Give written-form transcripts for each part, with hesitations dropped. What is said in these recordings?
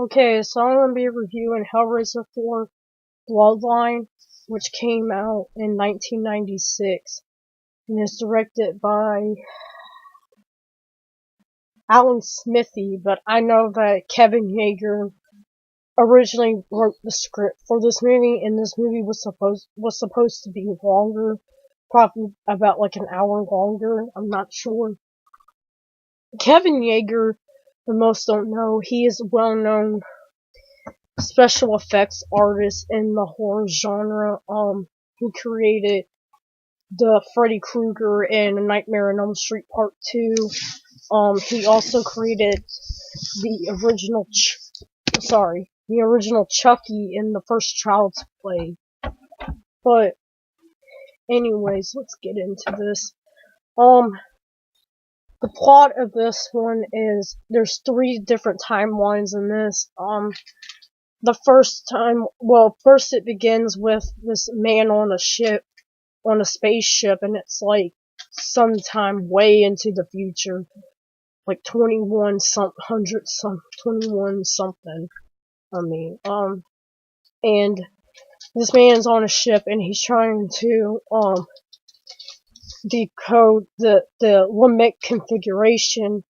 Okay, so I'm going to be reviewing Hellraiser IV Bloodline, which came out in 1996, and is directed by Alan Smithy, but I know that Kevin Yeager originally wrote the script for this movie, and this movie was supposed to be longer, probably about like an hour longer, I'm not sure. Kevin Yeager, for most don't know, he is a well-known special effects artist in the horror genre. He created the Freddy Krueger in Nightmare on Elm Street Part 2. He also created the original Chucky in the first Child's Play. But anyways, let's get into this. The plot of this one is there's 3 different timelines in this. First it begins with this man on a spaceship, and it's like sometime way into the future, like 21 something. And this man's on a ship, and he's trying to, decode the limit configuration,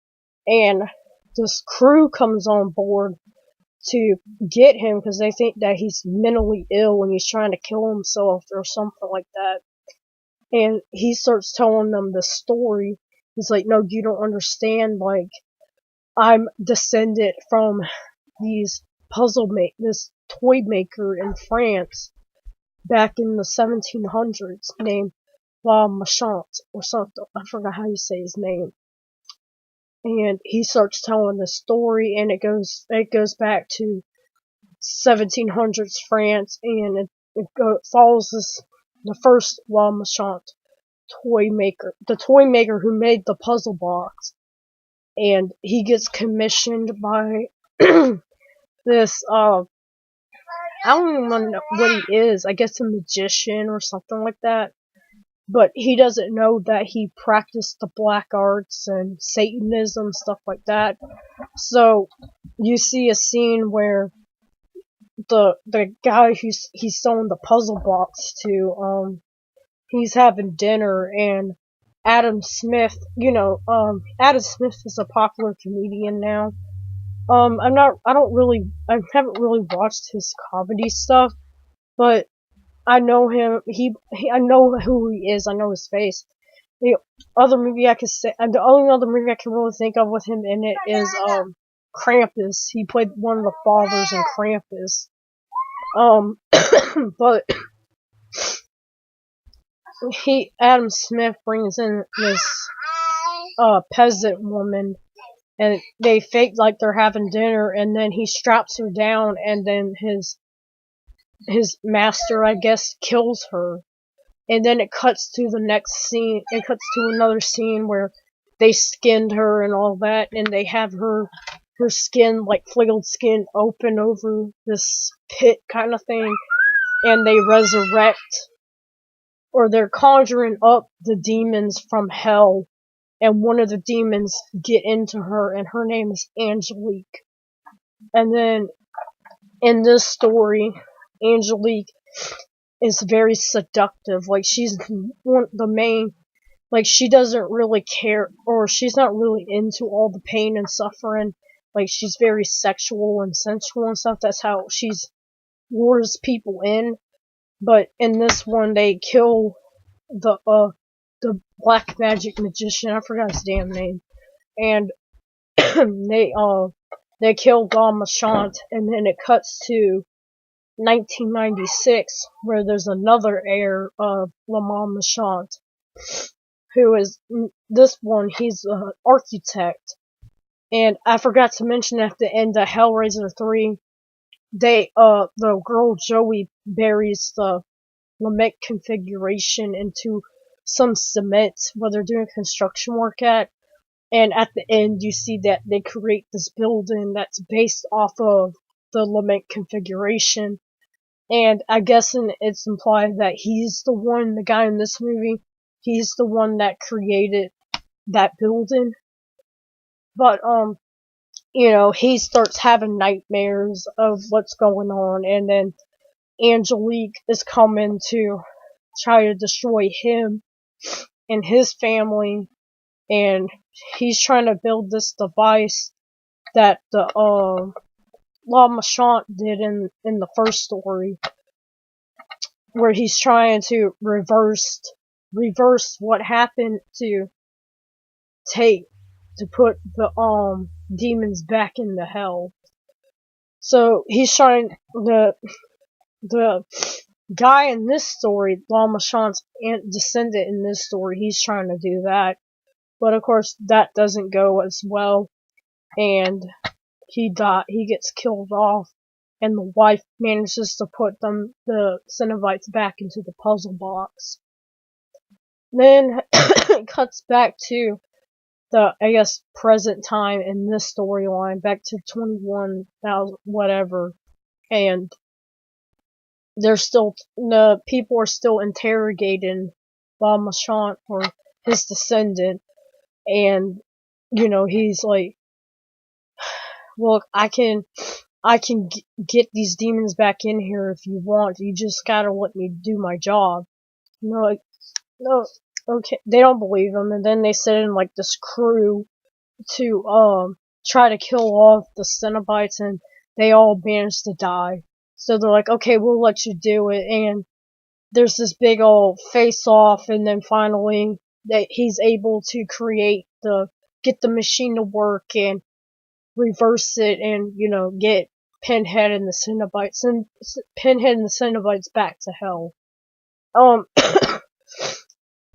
and this crew comes on board to get him because they think that he's mentally ill and he's trying to kill himself or something like that. And he starts telling them the story. He's like, no, you don't understand, like, I'm descended from this toy maker in France back in the 1700s named La Machante or something. I forgot how you say his name. And he starts telling the story, and it goes back to 1700s France, and it follows the first La Machante the toy maker who made the puzzle box, and he gets commissioned by this I don't even know what he is. I guess a magician or something like that. But he doesn't know that he practiced the black arts and Satanism, stuff like that. So you see a scene where the guy he's selling the puzzle box to, he's having dinner, and Adam Smith, Adam Smith is a popular comedian now. I haven't really watched his comedy stuff, but I know him. I know who he is. I know his face. The only other movie I can really think of with him in it is Krampus. He played one of the fathers in Krampus. But Adam Smith brings in this peasant woman, and they fake like they're having dinner, and then he straps her down, and then his master, I guess, kills her. And then it cuts to the next scene. It cuts to another scene where they skinned her and all that, and they have her skin, like flailed skin, open over this pit kind of thing, and they resurrect, or they're conjuring up the demons from hell, and one of the demons get into her, and her name is Angelique. And then in this story, Angelique is very seductive. Like, she's the main, like, she doesn't really care, or she's not really into all the pain and suffering. Like, she's very sexual and sensual and stuff. That's how she's lures people in. But in this one, they kill the black magic magician. I forgot his damn name. And they kill La Machante, and then it cuts to 1996, where there's another heir of La Machante, who is this one. He's an architect, and I forgot to mention at the end of Hellraiser 3, the girl Joey buries the Lamech configuration into some cement where they're doing construction work at, and at the end you see that they create this building that's based off of the Lamech configuration. And I guess it's implied that the guy in this movie, he's the one that created that building. But he starts having nightmares of what's going on, and then Angelique is coming to try to destroy him and his family, and he's trying to build this device that the La Machante did in the first story, where he's trying to reverse what happened to put the demons back into hell. So he's trying the guy in this story, La Machante's descendant in this story, he's trying to do that. But of course that doesn't go as well, and he gets killed off, and the wife manages to put the Cenobites back into the puzzle box. Then it cuts back to the, I guess, present time in this storyline, back to 21,000 whatever, and the people are still interrogating La Machante, or his descendant, and he's like, look, I can get these demons back in here if you want. You just gotta let me do my job. Like, no, okay. They don't believe him, and then they send in like this crew to try to kill off the Cenobites, and they all manage to die. So they're like, okay, we'll let you do it, and there's this big old face-off, and then finally he's able to get the machine to work and reverse it, and get Pinhead and the Cenobites back to hell.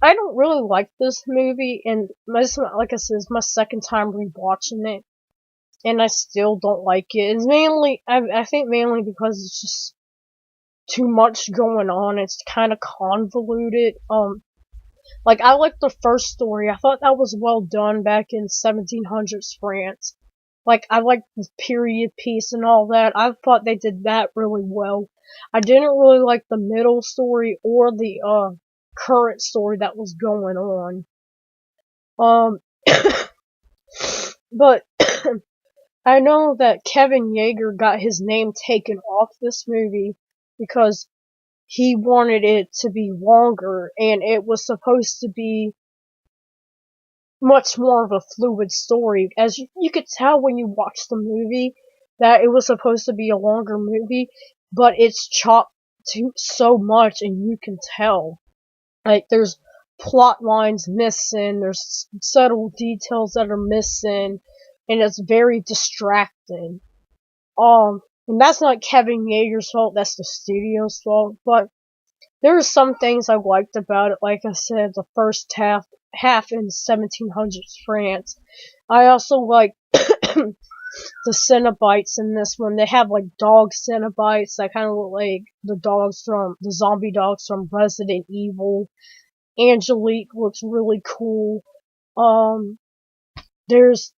I don't really like this movie, and like I said, it's my second time rewatching it, and I still don't like it. It's mainly, I think mainly because it's just too much going on. It's kind of convoluted. Like, I liked the first story. I thought that was well done back in 1700s France. Like, I liked the period piece and all that. I thought they did that really well. I didn't really like the middle story or the current story that was going on. But I know that Kevin Yeager got his name taken off this movie because he wanted it to be longer, and it was supposed to be much more of a fluid story. As you could tell when you watch the movie that it was supposed to be a longer movie, but it's chopped to so much, and you can tell. Like, there's plot lines missing, there's subtle details that are missing, and it's very distracting. And that's not Kevin Yeager's fault, that's the studio's fault, but there are some things I liked about it. Like I said, the first half in 1700s France. I also like the Cenobites in this one. They have like dog Cenobites that kind of look like the zombie dogs from Resident Evil. Angelique looks really cool. There's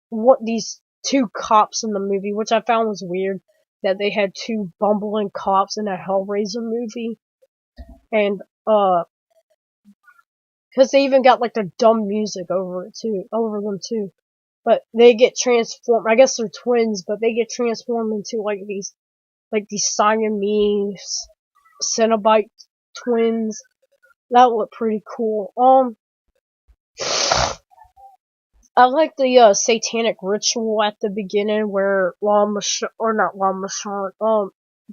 these two cops in the movie, which I found was weird, that they had two bumbling cops in a Hellraiser movie. And, cause they even got like the dumb music over them too. But they get transformed, I guess they're twins, but they get transformed into like these Siamese Cenobite twins. That looked pretty cool. I like the satanic ritual at the beginning where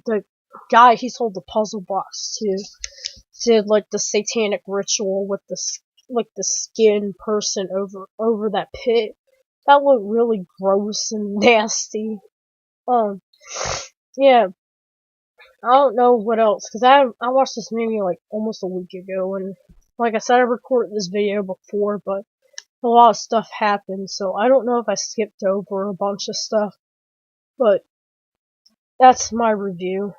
the guy he sold the puzzle box to did like the satanic ritual with the skin person over that pit. That looked really gross and nasty. Yeah. I don't know what else, cause I watched this movie like almost a week ago, and like I said, I recorded this video before, but a lot of stuff happened, so I don't know if I skipped over a bunch of stuff, but that's my review.